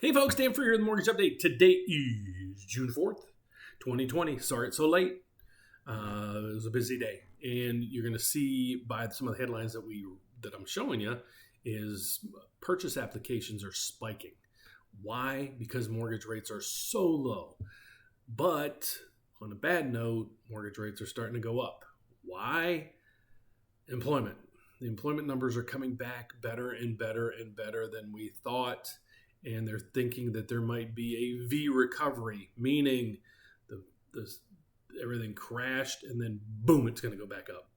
Hey folks, Dan Frio here with the Mortgage Update. Today is June 4th, 2020. Sorry it's so late. It was a busy day. And you're going to see by some of the headlines that I'm showing you is purchase applications are spiking. Why? Because mortgage rates are so low. But on a bad note, mortgage rates are starting to go up. Why? Employment. The employment numbers are coming back better and better and better than we thought. And they're thinking that there might be a V recovery, meaning everything crashed and then boom, it's going to go back up.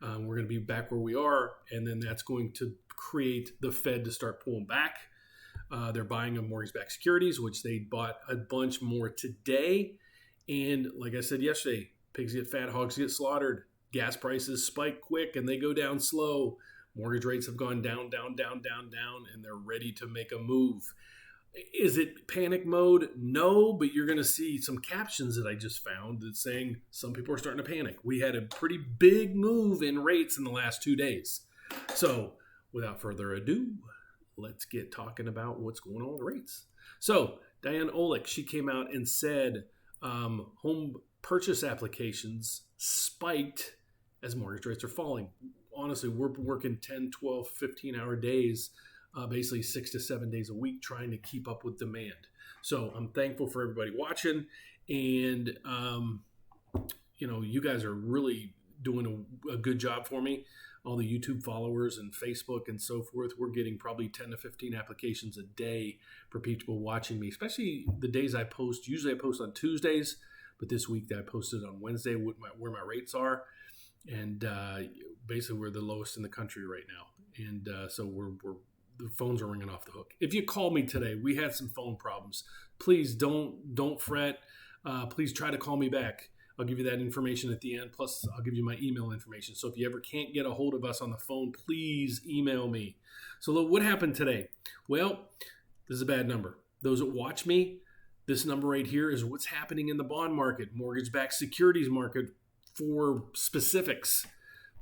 We're going to be back where we are, and then that's going to create the Fed to start pulling back. They're buying of mortgage-backed securities, which they bought a bunch more today. And like I said yesterday, pigs get fat, hogs get slaughtered. Gas prices spike quick and they go down slow. Mortgage rates have gone down, and they're ready to make a move. Is it panic mode? No, but you're going to see some captions that I just found that's saying some people are starting to panic. We had a pretty big move in rates in the last 2 days. So without further ado, let's get talking about what's going on with rates. So Diane Olick, she came out and said home purchase applications spiked as mortgage rates are falling. Honestly, we're working 10, 12, 15-hour days, basically 6 to 7 days a week, trying to keep up with demand. So I'm thankful for everybody watching. And, you guys are really doing a good job for me. All the YouTube followers and Facebook and so forth, we're getting probably 10 to 15 applications a day for people watching me, especially the days I post. Usually I post on Tuesdays, but this week I posted on Wednesday where my rates are. And basically, we're the lowest in the country right now, and so the phones are ringing off the hook. If you call me today, we had some phone problems. Please don't fret. Please try to call me back. I'll give you that information at the end. Plus, I'll give you my email information. So if you ever can't get a hold of us on the phone, please email me. So look, what happened today? Well, this is a bad number. Those that watch me, this number right here is what's happening in the bond market, mortgage-backed securities market. For specifics,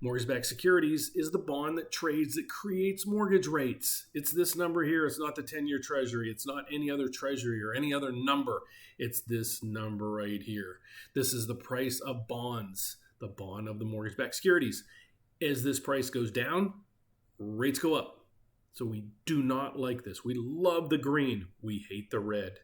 mortgage-backed securities is the bond that trades, that creates mortgage rates. It's this number here. It's not the 10-year Treasury. It's not any other Treasury or any other number. It's this number right here. This is the price of bonds, the bond of the mortgage-backed securities. As this price goes down, rates go up. So we do not like this. We love the green. We hate the red.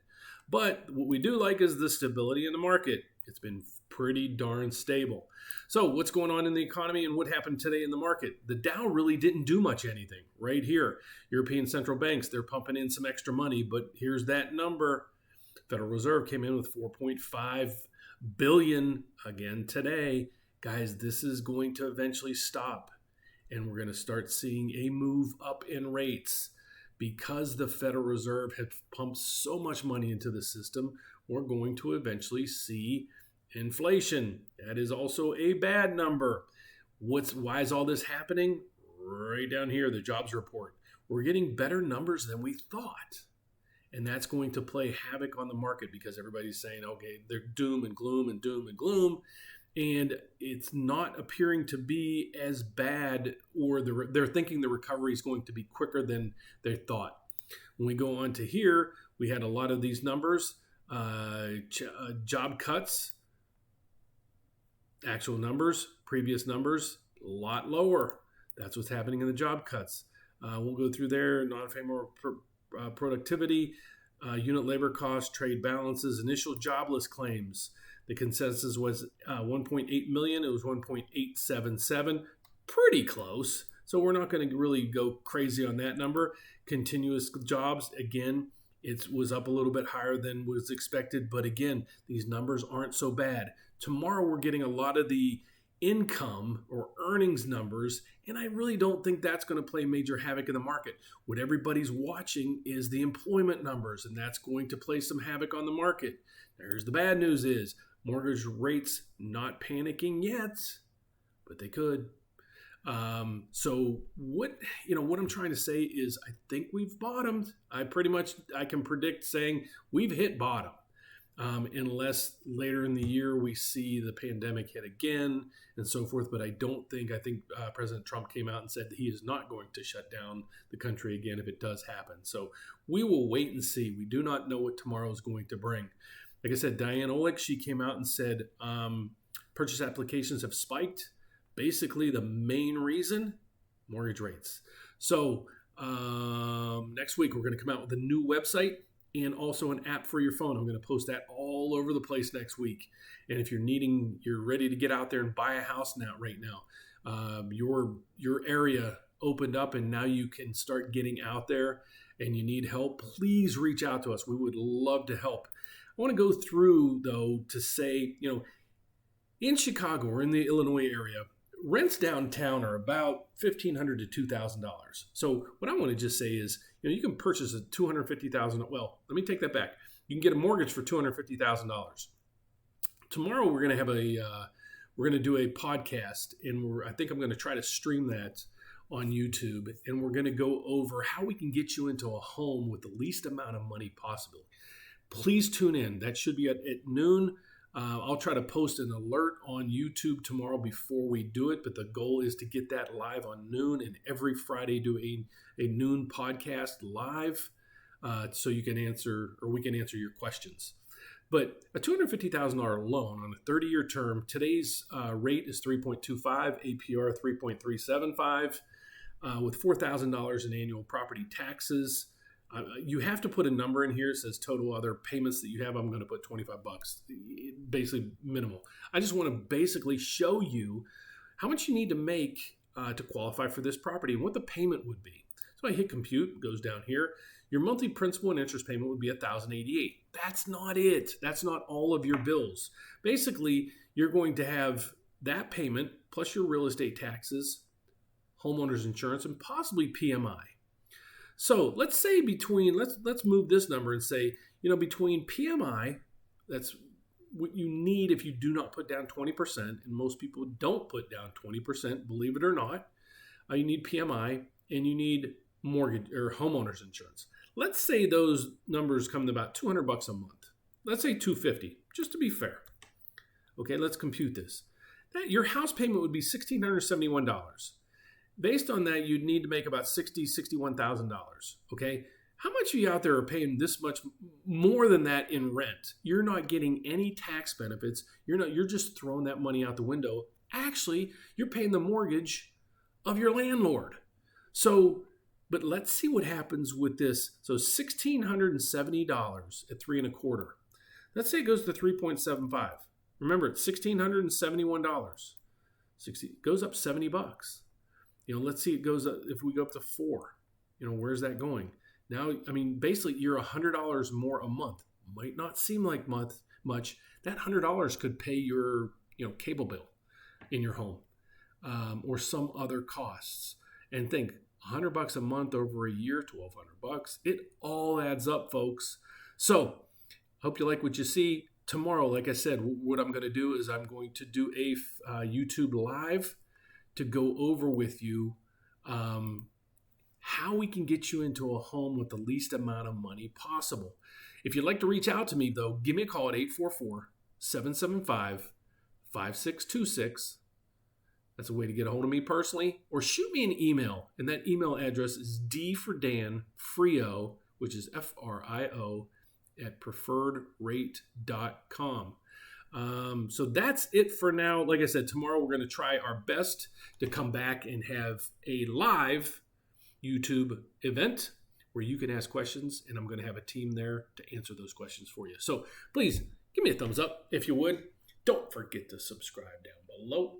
But what we do like is the stability in the market. It's been pretty darn stable. So what's going on in the economy and what happened today in the market? The Dow really didn't do much anything right here. European central banks, they're pumping in some extra money, but here's that number. Federal Reserve came in with $4.5 billion again today. Guys, this is going to eventually stop, and we're going to start seeing a move up in rates. Because the Federal Reserve had pumped so much money into the system, we're going to eventually see inflation. That is also a bad number. Why is all this happening? Right down here, the jobs report. We're getting better numbers than we thought. And that's going to play havoc on the market because everybody's saying, okay, they're doom and gloom and doom and gloom. And it's not appearing to be as bad, or they're thinking the recovery is going to be quicker than they thought. When we go on to here, we had a lot of these numbers, job cuts, actual numbers, previous numbers, a lot lower. That's what's happening in the job cuts. We'll go through there, non-farm productivity, unit labor costs, trade balances, initial jobless claims. The consensus was 1.8 million. It was 1.877. Pretty close. So we're not going to really go crazy on that number. Continuous jobs, again, it was up a little bit higher than was expected. But again, these numbers aren't so bad. Tomorrow we're getting a lot of the income or earnings numbers, and I really don't think that's going to play major havoc in the market. What everybody's watching is the employment numbers, and that's going to play some havoc on the market. There's the bad news is mortgage rates not panicking yet, but they could. So what I'm trying to say is I think we've bottomed. I can predict saying we've hit bottom. unless later in the year we see the pandemic hit again and so forth. But I think President Trump came out and said that he is not going to shut down the country again if it does happen. So we will wait and see. We do not know what tomorrow is going to bring. Like I said, Diane Olick, she came out and said purchase applications have spiked. Basically, the main reason, mortgage rates. So next week, we're going to come out with a new website and also an app for your phone. I'm going to post that all over the place next week. And if you're ready to get out there and buy a house right now, your area opened up and now you can start getting out there and you need help, please reach out to us. We would love to help. I want to go through, though, to say, in Chicago or in the Illinois area, rents downtown are about $1,500 to $2,000. So what I want to just say is, you can purchase a $250,000. Well, let me take that back. You can get a mortgage for $250,000. Tomorrow we're going to do a podcast, and I think I'm going to try to stream that on YouTube, and we're going to go over how we can get you into a home with the least amount of money possible. Please tune in. That should be at noon. I'll try to post an alert on YouTube tomorrow before we do it, but the goal is to get that live on noon, and every Friday do a noon podcast live so you can answer, or we can answer your questions. But a $250,000 loan on a 30-year term, today's rate is 3.25, APR 3.375, with $4,000 in annual property taxes. You have to put a number in here. It says total other payments that you have. I'm going to put $25, basically minimal. I just want to basically show you how much you need to make to qualify for this property and what the payment would be. So I hit compute, goes down here. Your monthly principal and interest payment would be $1,088. That's not it. That's not all of your bills. Basically, you're going to have that payment plus your real estate taxes, homeowners insurance, and possibly PMI. So let's say let's move this number and say, between PMI, that's what you need if you do not put down 20%, and most people don't put down 20%, believe it or not. You need PMI and you need mortgage or homeowners insurance. Let's say those numbers come to about $200 a month. Let's say $250, just to be fair. Okay, let's compute this. Your house payment would be $1,671. Based on that, you'd need to make about $61,000. Okay, how much of you out there are paying this much more than that in rent? You're not getting any tax benefits. You're just throwing that money out the window. Actually, you're paying the mortgage of your landlord. So, but let's see what happens with this. So $1,670 at 3.25. Let's say it goes to 3.75. Remember, it's $1,671. It goes up $70. Let's see, it goes up, if we go up to 4, where's that going? Now, basically you're $100 more a month. Might not seem like much. That $100 could pay your, cable bill in your home, or some other costs. And think, $100 a month over a year, $1,200. It all adds up, folks. So, hope you like what you see. Tomorrow, like I said, what I'm going to do is I'm going to do a YouTube live to go over with you how we can get you into a home with the least amount of money possible. If you'd like to reach out to me, though, give me a call at 844-775-5626. That's a way to get a hold of me personally. Or shoot me an email, and that email address is D for Dan, Frio, which is Frio, at preferredrate.com. So that's it for now. Like I said, tomorrow we're going to try our best to come back and have a live YouTube event where you can ask questions, and I'm going to have a team there to answer those questions for you. So please give me a thumbs up if you would. Don't forget to subscribe down below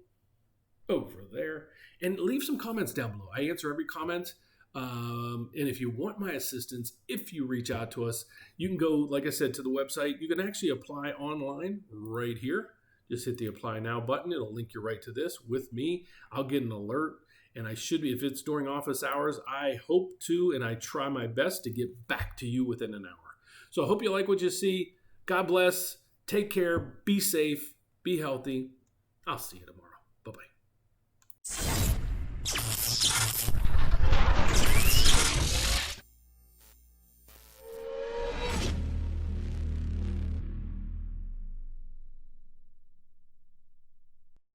over there and leave some comments down below. I answer every comment. And if you want my assistance, if you reach out to us, you can go, like I said, to the website. You can actually apply online right here. Just hit the apply now button. It'll link you right to this with me. I'll get an alert, and I should be, if it's during office hours, I hope to, and I try my best to get back to you within an hour. So I hope you like what you see. God bless. Take care. Be safe. Be healthy. I'll see you tomorrow. Bye-bye.